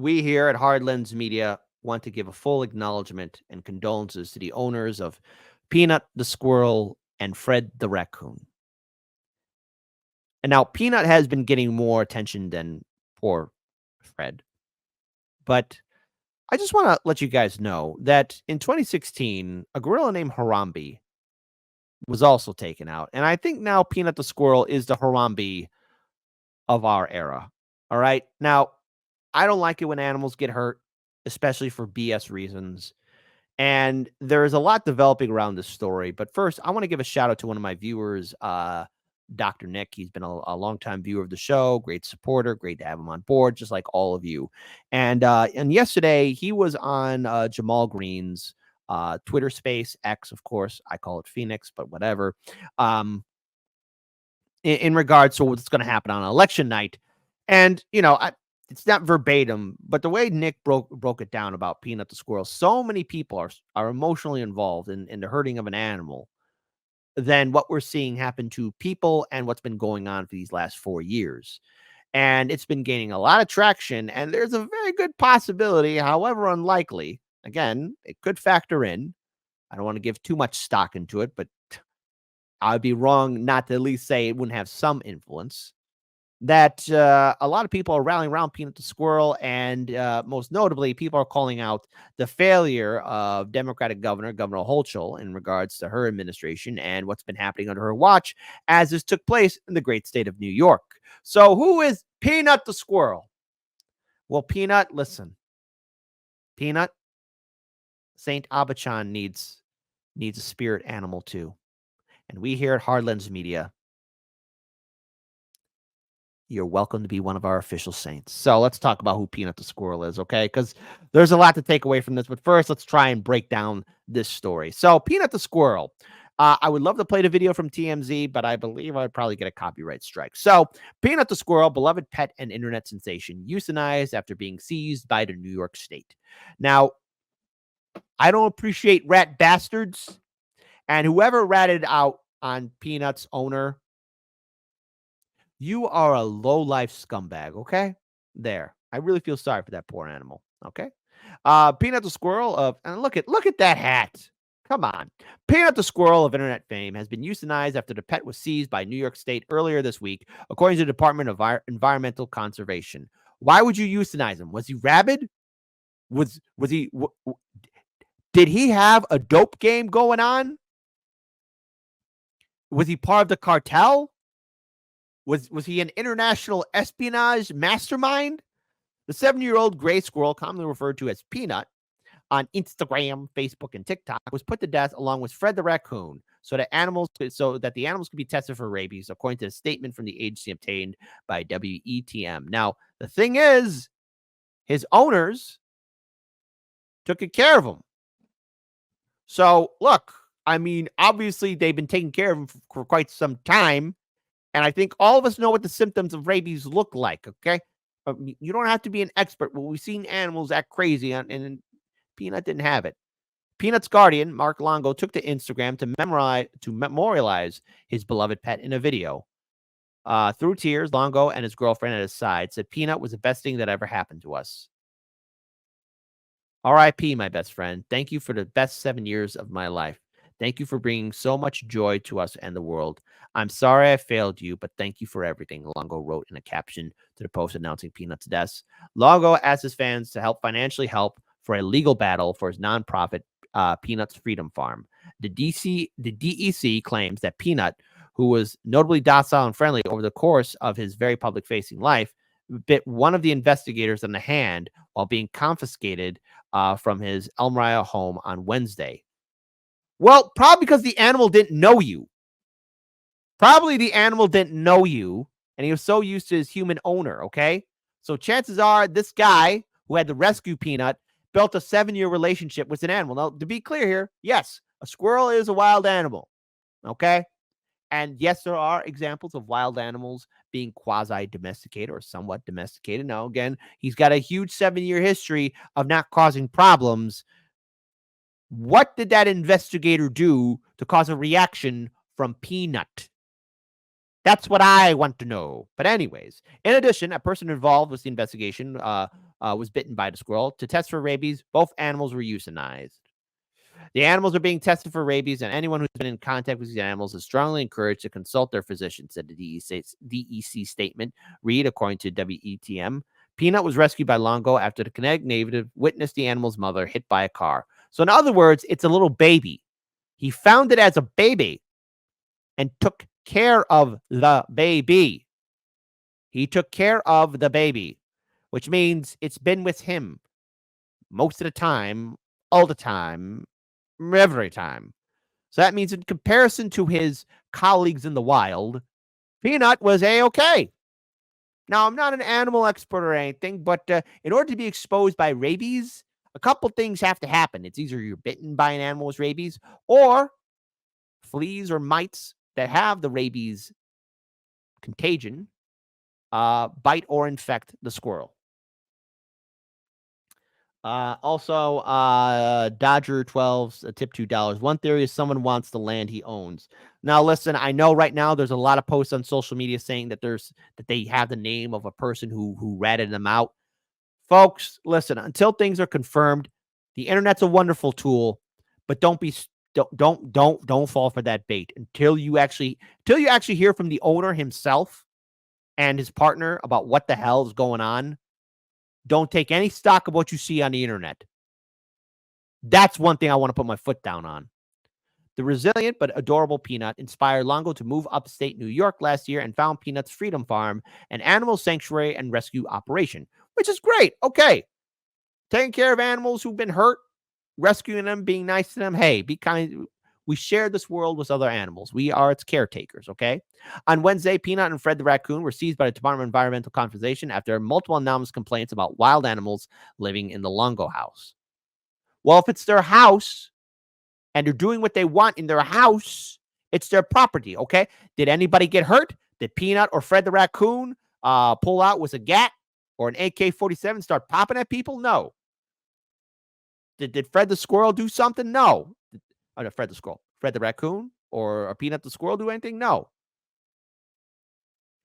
we here at Hard Lens Media want to give a full acknowledgement and condolences to the owners of Peanut the Squirrel and Fred the Raccoon. And now Peanut has been getting more attention than poor Fred. But I just want to let you guys know that in 2016, a gorilla named Harambe was also taken out. And I think now Peanut the Squirrel is the Harambe of our era. All right. Now, I don't like it when animals get hurt, especially for BS reasons. And there is a lot developing around this story. But first, I want to give a shout out to one of my viewers, Dr. Nick. He's been a longtime viewer of the show, great supporter, great to have him on board, just like all of you. And yesterday he was on Jamal Green's Twitter space, X, of course. I call it Phoenix, but whatever. In regards to what's going to happen on election night. And, it's not verbatim, but the way Nick broke it down about Peanut the Squirrel, so many people are emotionally involved in the hurting of an animal than what we're seeing happen to people and what's been going on for these last 4 years. And it's been gaining a lot of traction, and there's a very good possibility, however unlikely, again, it could factor in. I don't want to give too much stock into it, but I'd be wrong not to at least say it wouldn't have some influence, that a lot of people are rallying around Peanut the Squirrel, and most notably, people are calling out the failure of Democratic Governor Hochul in regards to her administration and what's been happening under her watch as this took place in the great state of New York. So who is Peanut the Squirrel? Well, Peanut, listen. Peanut, Saint Abachan needs a spirit animal too. And we here at Hard Lens Media, you're welcome to be one of our official saints. So let's talk about who Peanut the Squirrel is, okay? Because there's a lot to take away from this. But first, let's try and break down this story. So Peanut the Squirrel. I would love to play the video from TMZ, but I believe I'd probably get a copyright strike. So Peanut the Squirrel, beloved pet and internet sensation, euthanized after being seized by the New York State. Now, I don't appreciate rat bastards. And whoever ratted out on Peanut's owner, you are a low-life scumbag, okay? There. I really feel sorry for that poor animal, okay? Peanut the Squirrel and look at that hat. Come on. Peanut the Squirrel of internet fame has been euthanized after the pet was seized by New York State earlier this week, according to the Department of Environmental Conservation. Why would you euthanize him? Was he rabid? Did he have a dope game going on? Was he part of the cartel? Was he an international espionage mastermind? The 7-year-old gray squirrel, commonly referred to as Peanut on Instagram, Facebook, and TikTok, was put to death along with Fred the raccoon so that the animals could be tested for rabies, according to a statement from the agency obtained by WETM. Now, the thing is, his owners took good care of him. So, look, I mean, obviously they've been taking care of him for quite some time. And I think all of us know what the symptoms of rabies look like, okay? You don't have to be an expert, but we've seen animals act crazy, and Peanut didn't have it. Peanut's guardian, Mark Longo, took to Instagram to memorialize his beloved pet in a video. Through tears, Longo and his girlfriend at his side said Peanut was the best thing that ever happened to us. R.I.P., my best friend. Thank you for the best 7 years of my life. Thank you for bringing so much joy to us and the world. I'm sorry I failed you, but thank you for everything, Longo wrote in a caption to the post announcing Peanut's death. Longo asked his fans to financially help for a legal battle for his nonprofit, Peanut's Freedom Farm. The DEC claims that Peanut, who was notably docile and friendly over the course of his very public-facing life, bit one of the investigators on the hand while being confiscated from his Elmira home on Wednesday. Well, probably because the animal didn't know you. Probably the animal didn't know you, and he was so used to his human owner, okay? So chances are this guy who had to rescue Peanut built a 7-year relationship with an animal. Now, to be clear here, yes, a squirrel is a wild animal, okay? And yes, there are examples of wild animals being quasi-domesticated or somewhat domesticated. Now, again, he's got a huge 7-year history of not causing problems. What did that investigator do to cause a reaction from Peanut? That's what I want to know. But anyways, in addition, a person involved with the investigation was bitten by the squirrel. To test for rabies, both animals were euthanized. The animals are being tested for rabies, and anyone who's been in contact with these animals is strongly encouraged to consult their physician, said the DEC statement. Read, according to WETM. Peanut was rescued by Longo after the Connecticut native witnessed the animal's mother hit by a car. So, in other words, it's a little baby. He found it as a baby and took care of the baby. He took care of the baby, which means it's been with him most of the time, all the time, every time. So that means in comparison to his colleagues in the wild, Peanut was A-okay. Now, I'm not an animal expert or anything, but in order to be exposed by rabies, a couple things have to happen. It's either you're bitten by an animal with rabies or fleas or mites that have the rabies contagion bite or infect the squirrel. Also, Dodger 12's tip $2. One theory is someone wants the land he owns. Now, listen, I know right now there's a lot of posts on social media saying that they have the name of a person who ratted them out. Folks, listen, until things are confirmed, the internet's a wonderful tool, but don't fall for that bait until you actually hear from the owner himself and his partner about what the hell is going on. Don't take any stock of what you see on the internet. That's one thing I want to put my foot down on. The resilient but adorable Peanut inspired Longo to move upstate New York last year and found Peanut's Freedom Farm, an animal sanctuary and rescue operation, which is great. Okay. Taking care of animals who've been hurt, rescuing them, being nice to them. Hey, be kind. We share this world with other animals. We are its caretakers, okay? On Wednesday, Peanut and Fred the raccoon were seized by the Department of Environmental Conservation after multiple anonymous complaints about wild animals living in the Longo house. Well, if it's their house and they're doing what they want in their house, it's their property, okay? Did anybody get hurt? Did Peanut or Fred the raccoon pull out with a gat or an AK-47 start popping at people? No. Did Fred the squirrel do something? No. Oh, no, Fred the squirrel. Fred the raccoon or Peanut the squirrel do anything? No.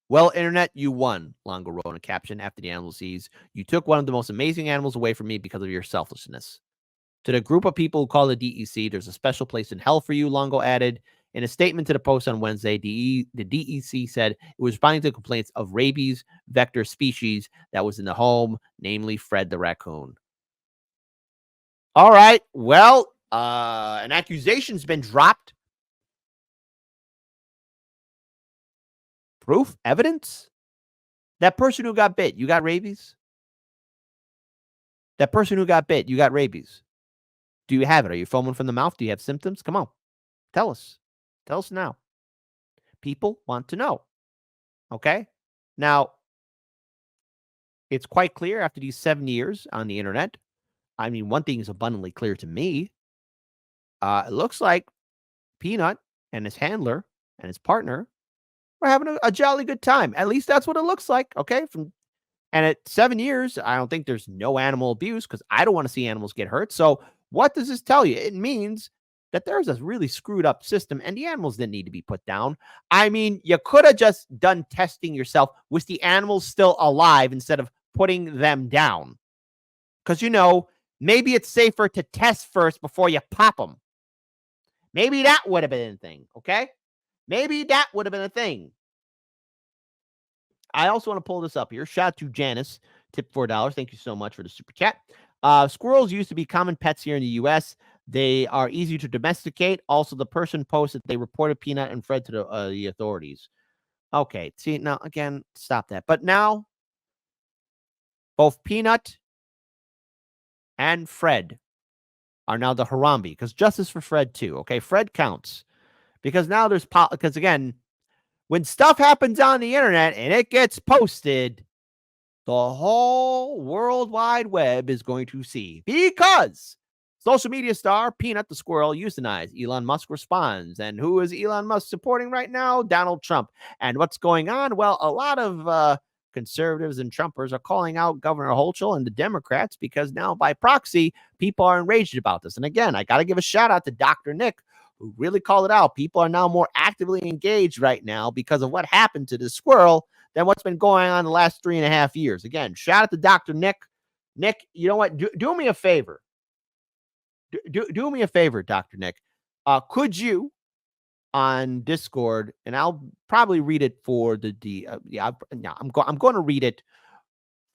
Well, internet, you won, Longo wrote in a caption after the animal seize. You took one of the most amazing animals away from me because of your selfishness. To the group of people who call the DEC, there's a special place in hell for you, Longo added. In a statement to the Post on Wednesday, the DEC said it was responding to complaints of rabies vector species that was in the home, namely Fred the raccoon. All right, well, an accusation's been dropped. Proof? Evidence? That person who got bit, you got rabies? That person who got bit, you got rabies? Do you have it? Are you foaming from the mouth? Do you have symptoms? Come on. Tell us. Tell us now. People want to know. Okay? Now, it's quite clear after these 7 years on the internet. I mean, one thing is abundantly clear to me. It looks like Peanut and his handler and his partner are having a jolly good time. At least that's what it looks like. Okay? And at 7 years, I don't think there's no animal abuse because I don't want to see animals get hurt. So what does this tell you? It means that there's a really screwed up system and the animals didn't need to be put down. I mean, you could have just done testing yourself with the animals still alive instead of putting them down. Because, maybe it's safer to test first before you pop them. Maybe that would have been a thing, okay? Maybe that would have been a thing. I also want to pull this up here. Shout out to Janice, tip $4. Thank you so much for the super chat. Squirrels used to be common pets here in the U.S. They are easy to domesticate. Also, the person posted they reported Peanut and Fred to the authorities. Okay, see, now, again, stop that. But now, both Peanut and Fred are now the Harambe, because justice for Fred, too. Okay, Fred counts. Because now because, again, when stuff happens on the internet and it gets posted, the whole World Wide Web is going to see. Because social media star Peanut the squirrel euthanized. Elon Musk responds. And who is Elon Musk supporting right now? Donald Trump. And what's going on? Well, a lot of conservatives and Trumpers are calling out Governor Hochul and the Democrats because now by proxy, people are enraged about this. And again, I got to give a shout out to Dr. Nick, who really called it out. People are now more actively engaged right now because of what happened to this squirrel than what's been going on the last 3.5 years. Again, shout out to Dr. Nick. Nick, you know what? Do me a favor. Do me a favor, Dr. Nick. Could you on Discord, and I'll probably read it for I'm going to read it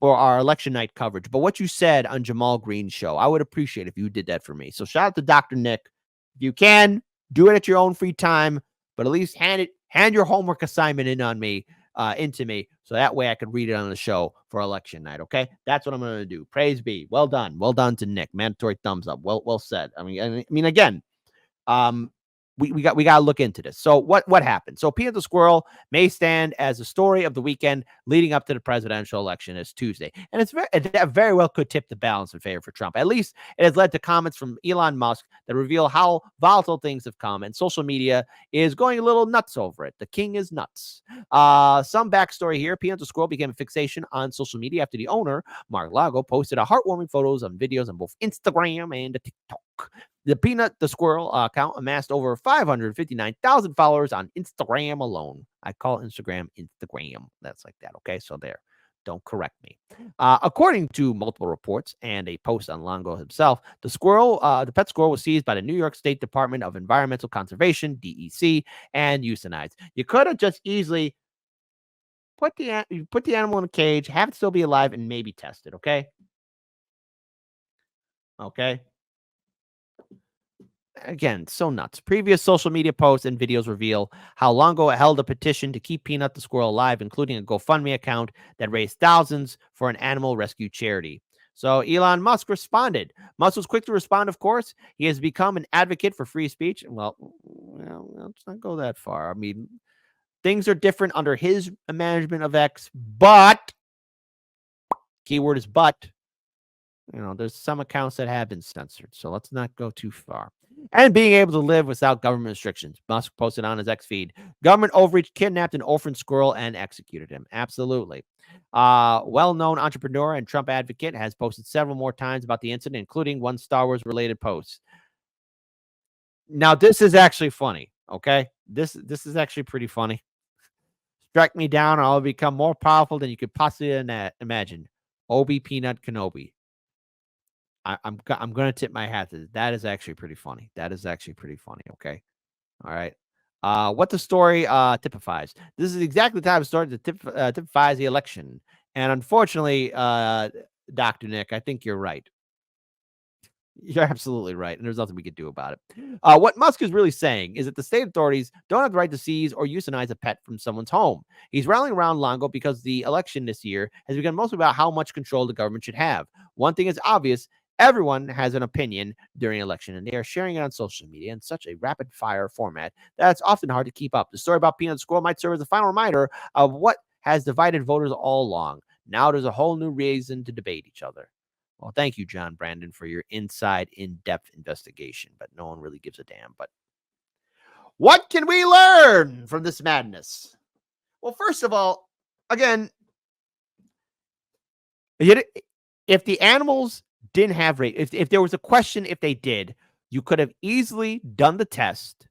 for our election night coverage. But what you said on Jamal Green's show, I would appreciate if you did that for me. So shout out to Dr. Nick. If you can, do it at your own free time, but at least hand your homework assignment into me, so that way I could read it on the show for election night. Okay, that's what I'm going to do. Praise be. Well done to Nick. Mandatory thumbs up. Well said. I mean, again, um, we got to look into this. So what happened? So Peanut the Squirrel may stand as a story of the weekend leading up to the presidential election this Tuesday, and it very well could tip the balance in favor for Trump. At least it has led to comments from Elon Musk that reveal how volatile things have come, and social media is going a little nuts over it. The king is nuts. Some backstory here: Peanut the Squirrel became a fixation on social media after the owner, Mark Longo, posted a heartwarming photos and videos on both Instagram and TikTok. The Peanut the Squirrel account amassed over 559,000 followers on Instagram alone. I call Instagram. That's like that. Okay, so there. Don't correct me. According to multiple reports and a post on Longo himself, the pet squirrel was seized by the New York State Department of Environmental Conservation (DEC) and euthanized. You could have just easily put the animal in a cage, have it still be alive, and maybe test it. Okay. Again, so nuts. Previous social media posts and videos reveal how Longo held a petition to keep Peanut the Squirrel alive, including a GoFundMe account that raised thousands for an animal rescue charity. So Elon Musk responded. Musk was quick to respond, of course. He has become an advocate for free speech. Well, let's not go that far. I mean, things are different under his management of X, but, keyword is but, there's some accounts that have been censored, so let's not go too far. And being able to live without government restrictions. Musk posted on his X feed, government overreach kidnapped an orphan squirrel and executed him. Absolutely. Well-known entrepreneur and Trump advocate has posted several more times about the incident, including one Star Wars related post. Now, this is actually funny. Okay. This is actually pretty funny. Strike me down, and I'll become more powerful than you could possibly imagine. Obi Peanut Kenobi. I'm going to tip my hat to that. Is actually pretty funny. Okay. All right. What the story typifies. This is exactly the type of story that typifies the election. And unfortunately, Dr. Nick, I think you're right. You're absolutely right. And there's nothing we could do about it. What Musk is really saying is that the state authorities don't have the right to seize or euthanize a pet from someone's home. He's rallying around Longo because the election this year has become mostly about how much control the government should have. One thing is obvious. Everyone has an opinion during an election, and they are sharing it on social media in such a rapid-fire format that it's often hard to keep up. The story about Peanut the Squirrel might serve as a final reminder of what has divided voters all along. Now there's a whole new reason to debate each other. Well, thank you, John Brandon, for your in-depth investigation, but no one really gives a damn. But what can we learn from this madness? Well, first of all, again, if the animals didn't have rabies, if there was a question if they did, you could have easily done the test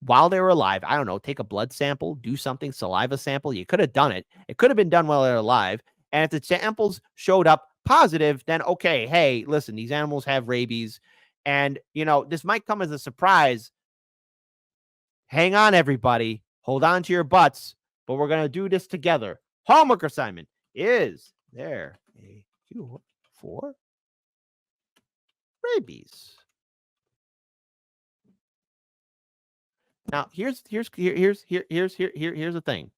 while they were alive. I don't know, take a blood sample, do something, saliva sample. You could have done it. It could have been done while they're alive. And if the samples showed up positive, then okay, hey, listen, these animals have rabies. And, this might come as a surprise. Hang on, everybody. Hold on to your butts, but we're going to do this together. Homework assignment. Is there a cure for rabies? Now, here's the thing.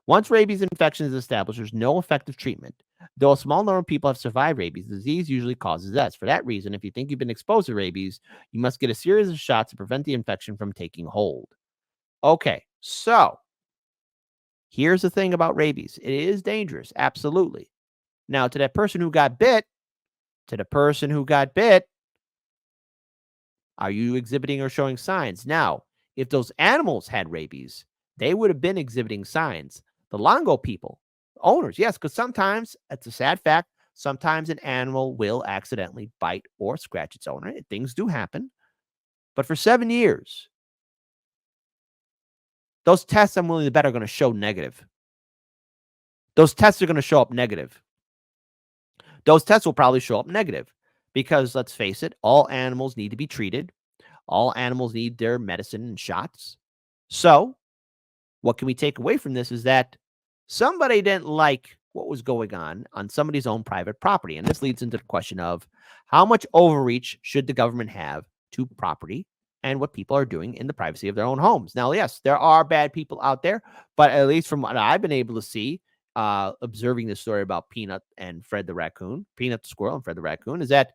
Once rabies infection is established, there's no effective treatment. Though a small number of people have survived rabies, the disease usually causes deaths. For that reason, if you think you've been exposed to rabies, you must get a series of shots to prevent the infection from taking hold. Okay, so here's the thing about rabies. It is dangerous, absolutely. Now, to the person who got bit, are you exhibiting or showing signs? Now, if those animals had rabies, they would have been exhibiting signs. The Longo people, owners, yes, because sometimes, it's a sad fact, sometimes an animal will accidentally bite or scratch its owner. Things do happen. But for 7 years, those tests, I'm willing to bet, are going to show negative. Those tests are going to show up negative. those tests will probably show up negative because let's face it, all animals need to be treated. All animals need their medicine and shots. So, what can we take away from this is that somebody didn't like what was going on somebody's own private property. And this leads into the question of how much overreach should the government have to property and what people are doing in the privacy of their own homes. Now, yes, there are bad people out there, but at least from what I've been able to see, observing this story about Peanut and Fred the raccoon, Peanut the squirrel and Fred the raccoon, is that,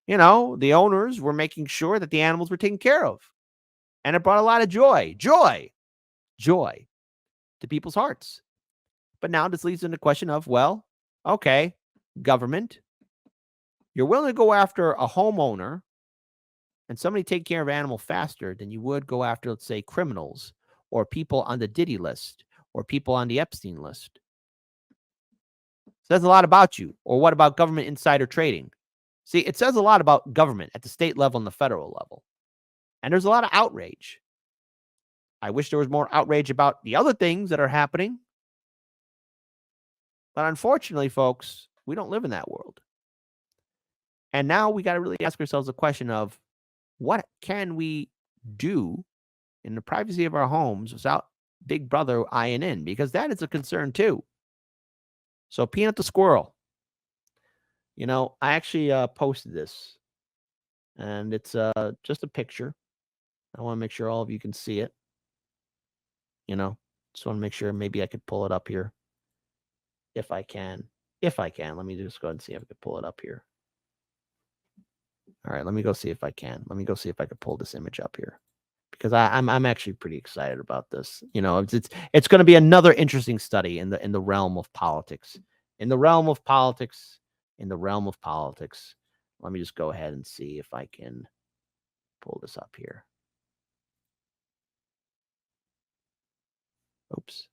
the owners were making sure that the animals were taken care of. And it brought a lot of joy to people's hearts. But now this leads into the question of, well, okay, government, you're willing to go after a homeowner and somebody take care of an animal faster than you would go after, let's say, criminals or people on the Diddy list or people on the Epstein list. Says a lot about you. Or what about government insider trading? See, it says a lot about government at the state level and the federal level. And there's a lot of outrage. I wish there was more outrage about the other things that are happening. But unfortunately, folks, we don't live in that world. And now we got to really ask ourselves the question of what can we do in the privacy of our homes without Big Brother eyeing in? Because that is a concern too. So Peanut the squirrel, I actually posted this, and it's just a picture. I want to make sure all of you can see it. Just want to make sure maybe I could pull it up here. If I can, let me just go ahead and see if I could pull it up here. All right, let me go see if I can. Let me go see if I could pull this image up here, because I'm actually pretty excited about this. It's going to be another interesting study in the realm of politics. In the realm of politics. Let me just go ahead and see if I can pull this up here. Oops.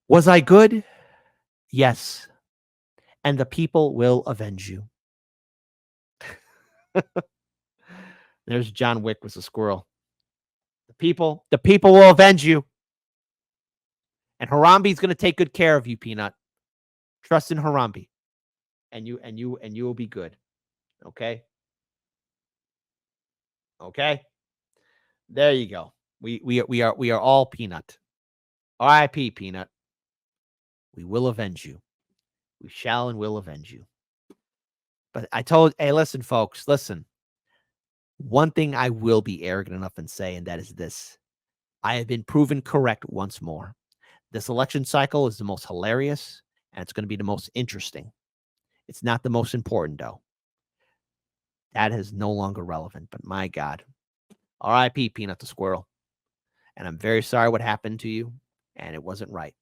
Was I good? Yes. And the people will avenge you. There's John Wick with the squirrel. The people will avenge you. And Harambe's going to take good care of you, Peanut. Trust in Harambe. And you will be good. Okay? Okay? There you go. We are all Peanut. R.I.P. Peanut. We will avenge you. We shall and will avenge you. But hey, listen, folks, listen. One thing I will be arrogant enough and say, and that is this. I have been proven correct once more. This election cycle is the most hilarious, and it's going to be the most interesting. It's not the most important, though. That is no longer relevant, but my God. R.I.P. Peanut the squirrel. And I'm very sorry what happened to you, and it wasn't right.